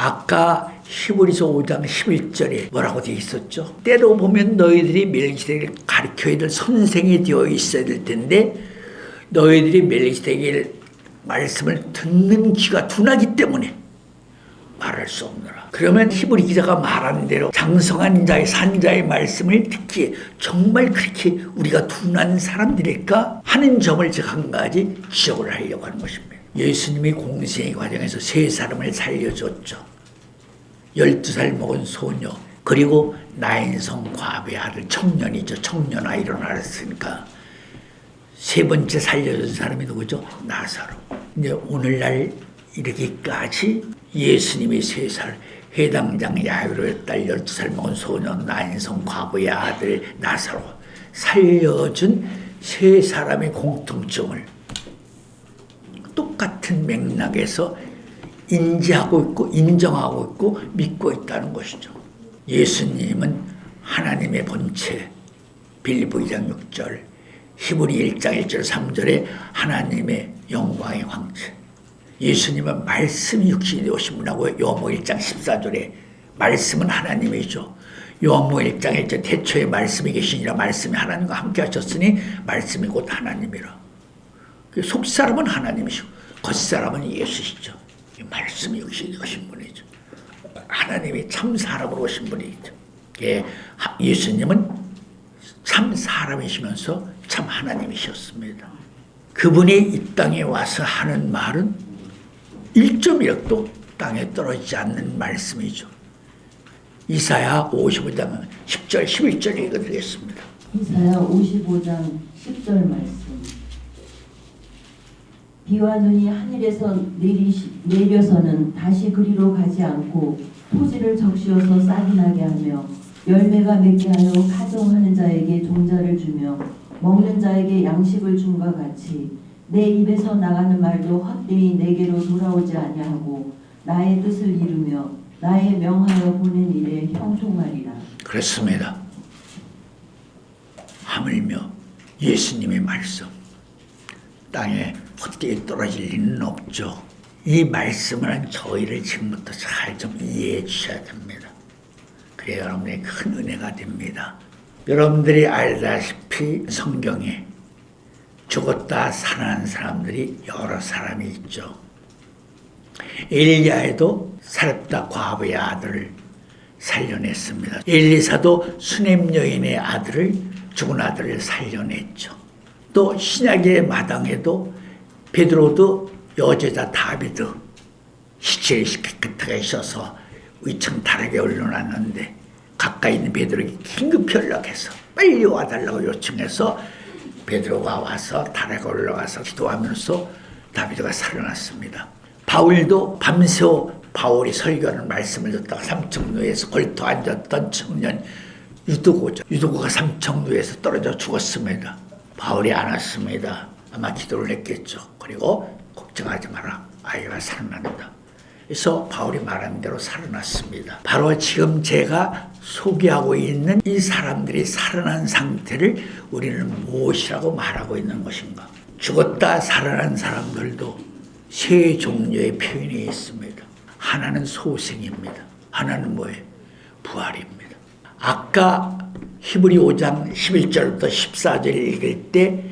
아까 히브리서 5장 11절에 뭐라고 되어 있었죠? 때로 보면 너희들이 멜기세덱을 가르쳐야 될 선생이 되어 있어야 될 텐데 너희들이 멜기세덱의 말씀을 듣는 귀가 둔하기 때문에 말할 수 없노라. 그러면 히브리 기자가 말하는 대로 장성한 자의 산자의 말씀을 듣기에 정말 그렇게 우리가 둔한 사람들일까 하는 점을 제가 한 가지 지적을 하려고 하는 것입니다. 예수님이 공생의 과정에서 세 사람을 살려줬죠. 12살 먹은 소녀, 그리고 나인성 과부의 아들, 청년이죠. 청년아 일어나셨으니까. 세 번째 살려준 사람이 누구죠? 나사로. 이제 오늘날 이르기까지 예수님이 3살, 해당장 야이로의 딸 12살 먹은 소녀, 나인성 과부의 아들 나사로 살려준 세 사람의 공통점을 똑같은 맥락에서 인지하고 있고 인정하고 있고 믿고 있다는 것이죠. 예수님은 하나님의 본체, 빌립보 2장 6절, 히브리 1장 1절 3절에 하나님의 영광의 황체. 예수님은 말씀이 육신이 되오신 분이라고 요한복음 1장 14절에 말씀은 하나님이죠. 요한복음 1장 1절 태초에 말씀이 계시니라 말씀이 하나님과 함께 하셨으니 말씀이 곧 하나님이라. 속사람은 하나님이시고 겉사람은 예수시죠. 말씀이 육신이 되오신 분이죠. 하나님이 참 사람으로 오신 분이죠. 예수님은 참 사람이시면서 참 하나님이셨습니다. 그분이 이 땅에 와서 하는 말은 1.1억도 땅에 떨어지지 않는 말씀이죠. 이사야 55장 10절 11절 읽어드리겠습니다. 이사야 55장 10절 말씀. 비와 눈이 하늘에서 내려서는 다시 그리로 가지 않고 토지를 적시어서 싹이 나게 하며 열매가 맺게 하여 가정하는 자에게 종자를 주며 먹는 자에게 양식을 줌과 같이 내 입에서 나가는 말도 헛되이 내게로 돌아오지 아니하고 나의 뜻을 이루며 나의 명하여 보낸 일에 형통하리라. 그렇습니다. 하물며 예수님의 말씀 땅에 헛되이 떨어질 리는 없죠. 이 말씀을 저희를 지금부터 잘 좀 이해해 주셔야 됩니다. 그래야 여러분의 큰 은혜가 됩니다. 여러분들이 알다시피 성경에 죽었다 살아난 사람들이 여러 사람이 있죠. 엘리야에도 사렙다 과부의 아들을 살려냈습니다. 엘리사도 수넴 여인의 아들을 죽은 아들을 살려냈죠. 또 신약의 마당에도 베드로도 여제자 다비드 시체를 깨끗하게 있어서 위층 다락에 올려놨는데 가까이 있는 베드로에게 긴급히 연락해서 빨리 와달라고 요청해서 베드로가 와서 다락에 올라가서 기도하면서 다비드가 살아났습니다. 바울도 밤새워 바울이 설교하는 말씀을 듣다가 삼청루에서 걸터 앉았던 청년 유두고죠. 유두고가 삼청루에서 떨어져 죽었습니다. 바울이 안 왔습니다. 아마 기도를 했겠죠. 그리고 걱정하지 마라. 아이가 살아난다. 그래서 바울이 말한 대로 살아났습니다. 바로 지금 제가 소개하고 있는 이 사람들이 살아난 상태를 우리는 무엇이라고 말하고 있는 것인가? 죽었다 살아난 사람들도 세 종류의 표현이 있습니다. 하나는 소생입니다. 하나는 뭐예요? 부활입니다. 아까 히브리 5장 11절부터 14절 읽을 때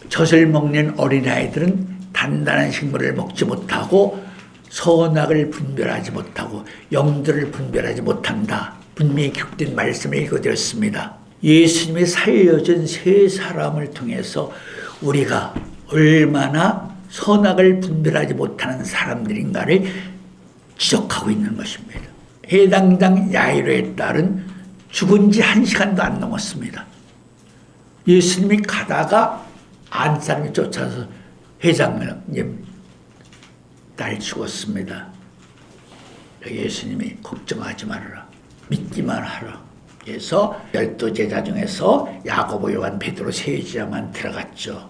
젖을 먹는 어린아이들은 단단한 식물을 먹지 못하고 선악을 분별하지 못하고 영들을 분별하지 못한다. 분명히 기록된 말씀을 읽어드렸습니다. 예수님이 살려준 세 사람을 통해서 우리가 얼마나 선악을 분별하지 못하는 사람들인가를 지적하고 있는 것입니다. 해당장 야이로의 딸은 죽은 지 1시간도 안 넘었습니다. 예수님이 가다가 안 사람이 쫓아서 회장님 딸 죽었습니다. 예수님이 걱정하지 말아라. 믿기만 하라. 그래서 12제자 중에서 야고보, 요한, 베드로 세 제자만 들어갔죠.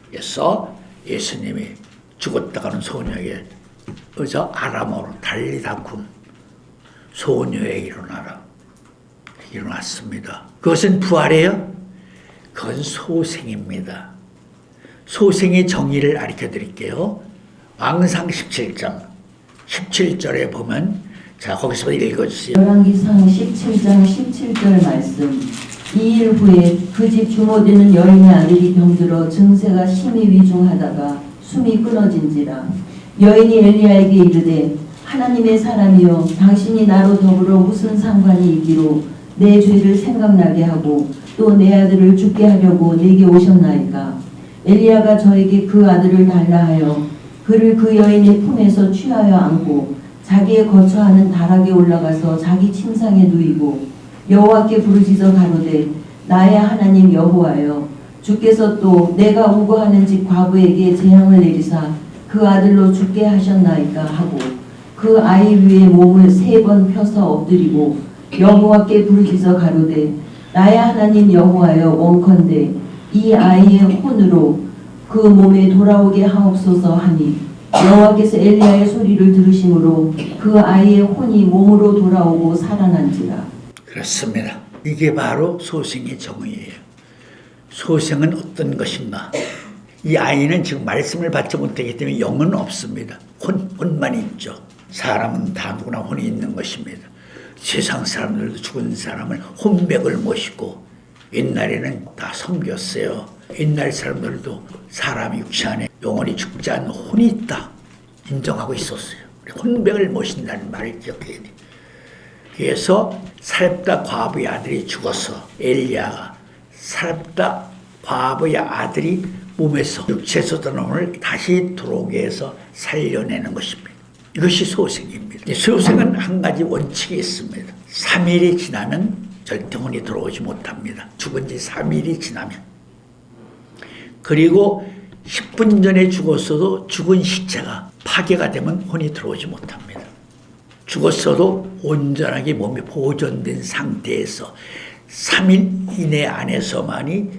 그래서 예수님이 죽었다가는 소녀에게 그래서 아람어로 달리다쿰 소녀에 일어나라. 일어났습니다. 그것은 부활이에요? 그건 소생입니다. 소생의 정의를 가르쳐 드릴게요. 왕상 17장 17절에 보면 자 거기서 읽어주세요. 열왕기상 17장 17절 말씀. 2일 후에 그 집 주모되는 여인의 아들이 병들어 증세가 심히 위중하다가 숨이 끊어진지라. 여인이 엘리야에게 이르되 하나님의 사람이여 당신이 나로 더불어 무슨 상관이 있기로 내 죄를 생각나게 하고 또 내 아들을 죽게 하려고 내게 오셨나이까. 엘리야가 저에게 그 아들을 달라 하여 그를 그 여인의 품에서 취하여 안고 자기의 거처하는 다락에 올라가서 자기 침상에 누이고 여호와께 부르짖어 가로되 나의 하나님 여호와여 주께서 또 내가 우거하는 집 과부에게 재앙을 내리사 그 아들로 죽게 하셨나이까 하고 그 아이 위에 몸을 3번 펴서 엎드리고 여호와께 부르짖어 가로되 나의 하나님 여호와여 원컨대 이 아이의 혼으로 그 몸에 돌아오게 하옵소서 하니 여호와께서 엘리야의 소리를 들으심으로 그 아이의 혼이 몸으로 돌아오고 살아난지라. 그렇습니다. 이게 바로 소생의 정의예요. 소생은 어떤 것인가? 이 아이는 지금 말씀을 받지 못하기 때문에 영은 없습니다. 혼만 있죠. 사람은 다 누구나 혼이 있는 것입니다. 세상 사람들도 죽은 사람을 혼백을 모시고 옛날에는 다 섬겼어요. 옛날 사람들도 사람 육체 안에 영원히 죽지 않는 혼이 있다 인정하고 있었어요. 혼백을 모신다는 말을 기억해야 돼요. 그래서 사렙다 과부의 아들이 죽어서 엘리야가 사렙다 과부의 아들이 몸에서 육체에서 들어온 혼을 다시 들어오게 해서 살려내는 것입니다. 이것이 소생입니다. 소생은 한 가지 원칙이 있습니다. 3일이 지나면 절대 혼이 들어오지 못합니다. 죽은 지 3일이 지나면. 그리고 10분 전에 죽었어도 죽은 시체가 파괴가 되면 혼이 들어오지 못합니다. 죽었어도 온전하게 몸이 보존된 상태에서 3일 이내 안에서만이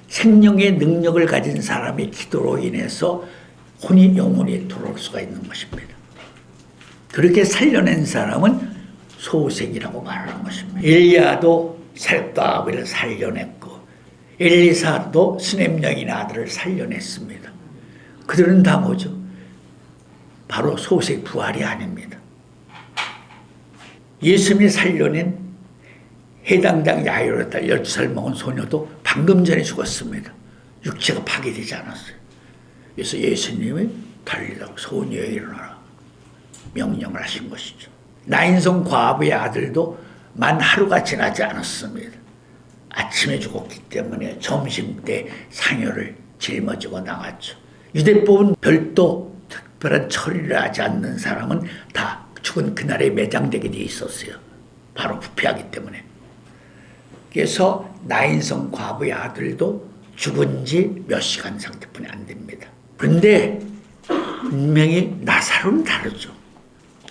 생명의 능력을 가진 사람의 기도로 인해서 혼이 영원히 들어올 수가 있는 것입니다. 그렇게 살려낸 사람은 소생이라고 말하는 것입니다. 엘리야도 사렙다 아비를 살려냈고 엘리사도 스넴 여인의 아들을 살려냈습니다. 그들은 다 뭐죠? 바로 소생 부활이 아닙니다. 예수님이 살려낸 해당장 야이로의 딸 12살 먹은 소녀도 방금 전에 죽었습니다. 육체가 파괴되지 않았어요. 그래서 예수님이 달리라고 소녀여 일어나라 명령을 하신 것이죠. 나인성 과부의 아들도 만 하루가 지나지 않았습니다. 아침에 죽었기 때문에 점심때 상여를 짊어지고 나갔죠. 유대법은 별도 특별한 처리를 하지 않는 사람은 다 죽은 그날에 매장되게 돼 있었어요. 바로 부패하기 때문에. 그래서 나인성 과부의 아들도 죽은 지 몇 시간 상태뿐이 안 됩니다. 그런데 분명히 나사로는 다르죠.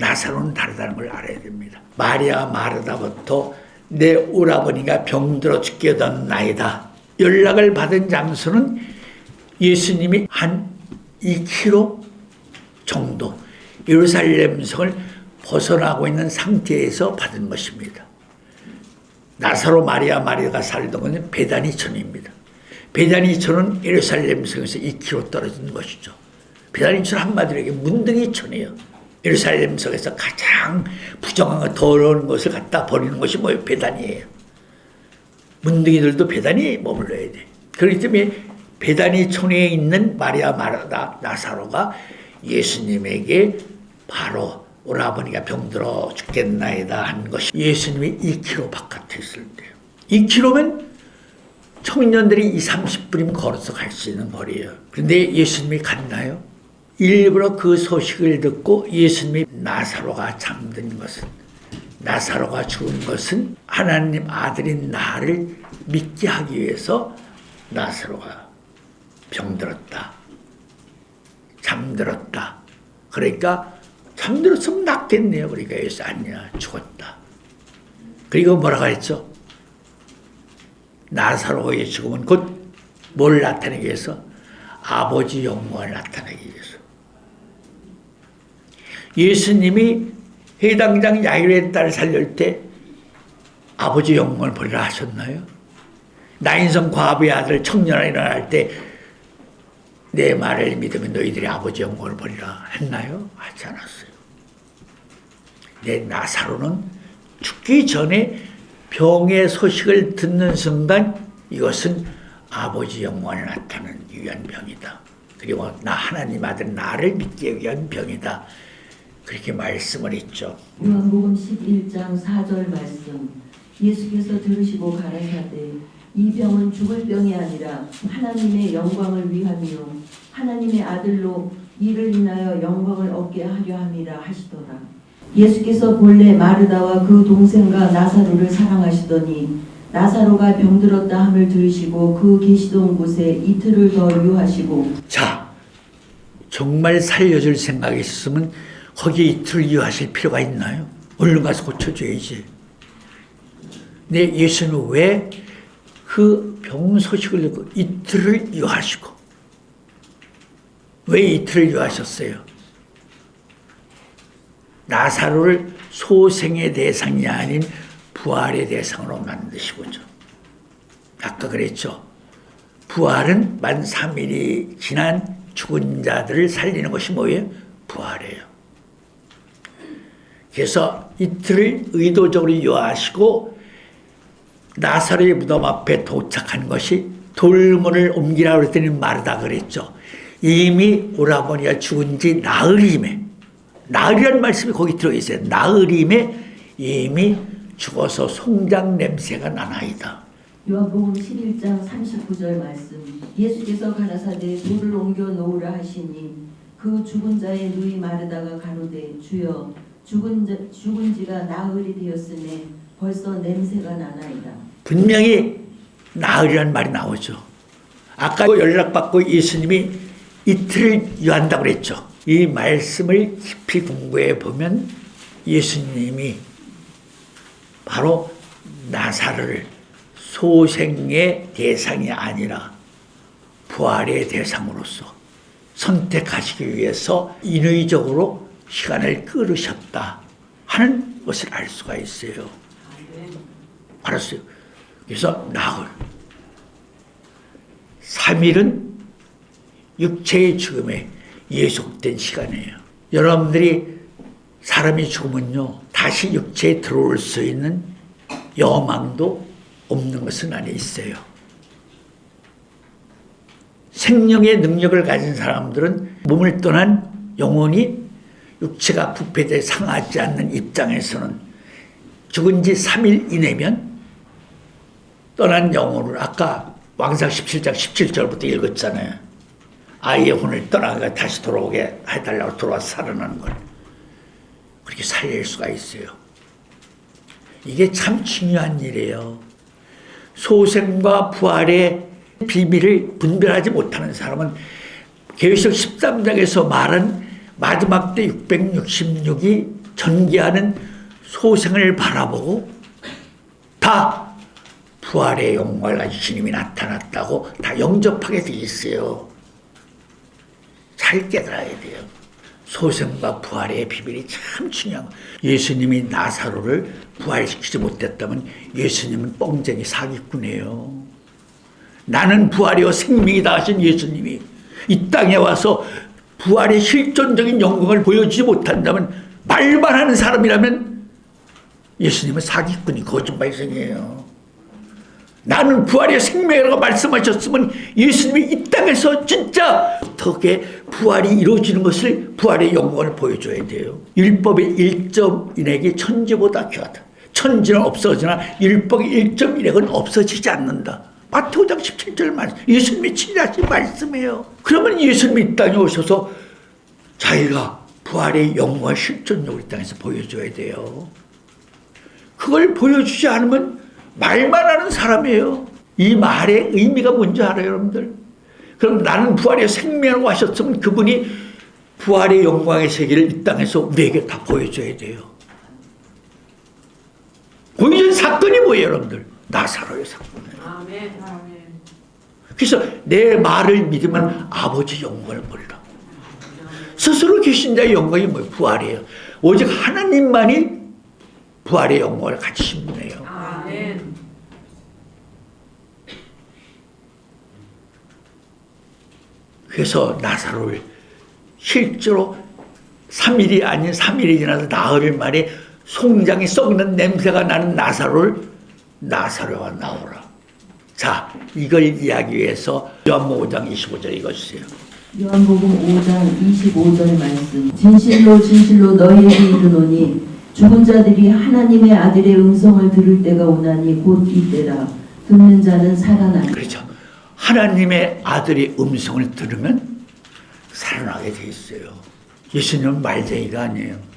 나사로는 다르다는 걸 알아야 됩니다. 마리아 마르다부터 내 오라버니가 병들어 죽게 되었나이다. 연락을 받은 장소는 예수님이 한 2km 정도 예루살렘 성을 벗어나고 있는 상태에서 받은 것입니다. 나사로 마리아 마리아가 살던 것은 베다니촌입니다. 베다니촌은 예루살렘 성에서 2km 떨어진 것이죠. 베다니촌 한마디로 얘기해 문둥이촌이에요. 예루살렘 성에서 가장 부정한 더러운 것을 갖다 버리는 것이 뭐예요? 베단이에요. 문둥이들도 베단이에 머물러야 돼. 그렇기 때문에 베다니촌에 있는 마리아 마르다 나사로가 예수님에게 바로 오라버니가 병들어 죽겠나이다 한 것이 예수님이 2km 바깥에 있을 때예요. 2km면 청년들이 20-30분이면 걸어서 갈 수 있는 거리예요. 그런데 예수님이 갔나요? 일부러 그 소식을 듣고 예수님이 나사로가 잠든 것은, 나사로가 죽은 것은 하나님 아들인 나를 믿게 하기 위해서 나사로가 병들었다, 잠들었다. 그러니까 잠들었으면 낫겠네요. 그러니까 예수 아니야, 죽었다. 그리고 뭐라고 했죠? 나사로의 죽음은 곧 뭘 나타내기 위해서? 아버지 영광을 나타내기 위해서. 예수님이 해당장 야이로의 딸을 살릴 때 아버지 영광을 보리라 하셨나요? 나인성 과부의 아들 청년아 일어날 때 내 말을 믿으면 너희들이 아버지 영광을 보리라 했나요? 하지 않았어요. 내 나사로는 죽기 전에 병의 소식을 듣는 순간 이것은 아버지 영광을 나타내는 위한 병이다. 그리고 나 하나님 아들 나를 믿기 위한 병이다. 그렇게 말씀을 했죠. 요한복음 11장 4절 말씀. 예수께서 들으시고 가라사대 이 병은 죽을 병이 아니라 하나님의 영광을 위함이요 하나님의 아들로 이를 인하여 영광을 얻게 하려 함이라 하시더라. 예수께서 본래 마르다와 그 동생과 나사로를 사랑하시더니 나사로가 병들었다 함을 들으시고 그 계시던 곳에 이틀을 더 유하시고. 자, 정말 살려줄 생각이 있으면 거기에 이틀을 유하실 필요가 있나요? 얼른 가서 고쳐줘야지. 근데 예수는 왜 그 병 소식을 듣고 이틀을 유하시고, 왜 이틀을 유하셨어요? 나사로를 소생의 대상이 아닌 부활의 대상으로 만드시고죠. 아까 그랬죠. 부활은 만 3일이 지난 죽은 자들을 살리는 것이 뭐예요? 부활이에요. 그래서 이틀을 의도적으로 유하시고 나사로의 무덤 앞에 도착한 것이 돌문을 옮기라고 그랬더니 마르다 그랬죠. 이미 오라버니가 죽은 지 나흘임에, 나흘이라는 말씀이 거기 들어있어요. 나흘임에 이미 죽어서 송장 냄새가 나나이다. 요한복음 11장 39절 말씀. 예수께서 가라사대 돌을 옮겨 놓으라 하시니 그 죽은 자의 누이 마르다가 가로되 주여 죽은 지가 나흘이 되었으니 벌써 냄새가 나나이다. 분명히 나흘이라는 말이 나오죠. 아까 연락받고 예수님이 이틀을 유한다고 그랬죠. 이 말씀을 깊이 공부해 보면 예수님이 바로 나사로를 소생의 대상이 아니라 부활의 대상으로서 선택하시기 위해서 인위적으로 시간을 끌으셨다 하는 것을 알 수가 있어요. 알았어요. 그래서 나흘, 3일은 육체의 죽음에 예속된 시간이에요. 여러분들이 사람이 죽으면요 다시 육체에 들어올 수 있는 여망도 없는 것은 안에 있어요. 생명의 능력을 가진 사람들은 몸을 떠난 영혼이 육체가 부패돼 상하지 않는 입장에서는 죽은 지 3일 이내면 떠난 영혼을 아까 왕상 17장 17절부터 읽었잖아요. 아이의 혼을 떠나가 다시 돌아오게 해달라고 돌아와서 살아나는 걸 그렇게 살릴 수가 있어요. 이게 참 중요한 일이에요. 소생과 부활의 비밀을 분별하지 못하는 사람은 계시록 13장에서 말한 마지막 때 666이 전개하는 소생을 바라보고 다 부활의 영광을 가진 주님이 나타났다고 다 영접하게 돼 있어요. 잘 깨달아야 돼요. 소생과 부활의 비밀이 참 중요한 거예요. 예수님이 나사로를 부활시키지 못했다면 예수님은 뻥쟁이 사기꾼이에요. 나는 부활이요 생명이다 하신 예수님이 이 땅에 와서 부활의 실존적인 영광을 보여주지 못한다면 말만 하는 사람이라면 예수님은 사기꾼이 거짓말쟁이에요. 나는 부활의 생명이라고 말씀하셨으면 예수님이 이 땅에서 진짜 어떻게 부활이 이루어지는 것을 부활의 영광을 보여줘야 돼요. 율법의 1.1액이 천지보다 귀하다. 천지는 없어지나 율법의 1.1액은 없어지지 않는다. 마태오 5장 17절 말씀, 예수님이 친하신 말씀이에요. 그러면 예수님이 이 땅에 오셔서 자기가 부활의 영광 실존력을 이 땅에서 보여줘야 돼요. 그걸 보여주지 않으면 말만 하는 사람이에요. 이 말의 의미가 뭔지 알아요, 여러분들? 그럼 나는 부활의 생명이라고 하셨으면 그분이 부활의 영광의 세계를 이 땅에서 우리에게 다 보여줘야 돼요. 보여준 사건이 뭐예요, 여러분들? 나사로의 사건이에요. 아멘. 그래서 내 말을 믿으면 아버지 영광을 보리라. 스스로 계신 자의 영광이 뭐예요? 부활이에요. 오직 하나님만이 부활의 영광을 가지신 분이에요. 아멘. 그래서 나사로를 실제로 3일이 아닌 3일이 지나서 나흘 만에 송장이 썩는 냄새가 나는 나사로가 나오라. 자, 이걸 이야기 위해서 요한복음 5장 25절 읽어주세요. 요한복음 5장 25절 말씀. 진실로 진실로 너희에게 이르노니 죽은 자들이 하나님의 아들의 음성을 들을 때가 오나니 곧 이때라. 듣는 자는 살아나리라. 그렇죠. 하나님의 아들의 음성을 들으면 살아나게 돼 있어요. 예수님은 말쟁이가 아니에요.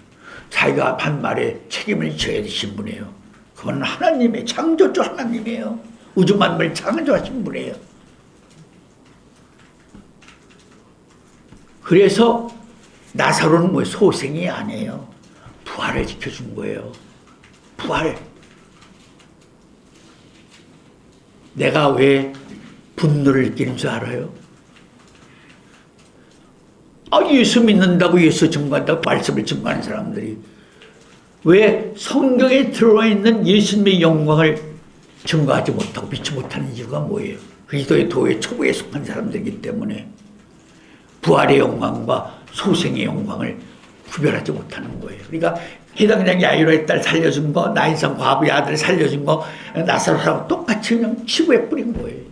자기가 한 말에 책임을 져야 되신 분이에요. 그건 하나님의 창조주 하나님이에요. 우주 만물을 창조하신 분이에요. 그래서 나사로는 뭐 소생이 아니에요. 부활을 지켜준 거예요. 부활. 내가 왜 분노를 느끼는 줄 알아요? 예수 믿는다고 예수 증거한다고 말씀을 증거하는 사람들이 왜 성경에 들어와 있는 예수님의 영광을 증거하지 못하고 믿지 못하는 이유가 뭐예요? 그리스도의 도의 초보에 속한 사람들이기 때문에 부활의 영광과 소생의 영광을 구별하지 못하는 거예요. 그러니까 해당장 야이로의 딸 살려준 거, 나인산 과부의 아들 살려준 거, 나사로하고 똑같이 그냥 치부해 뿌린 거예요.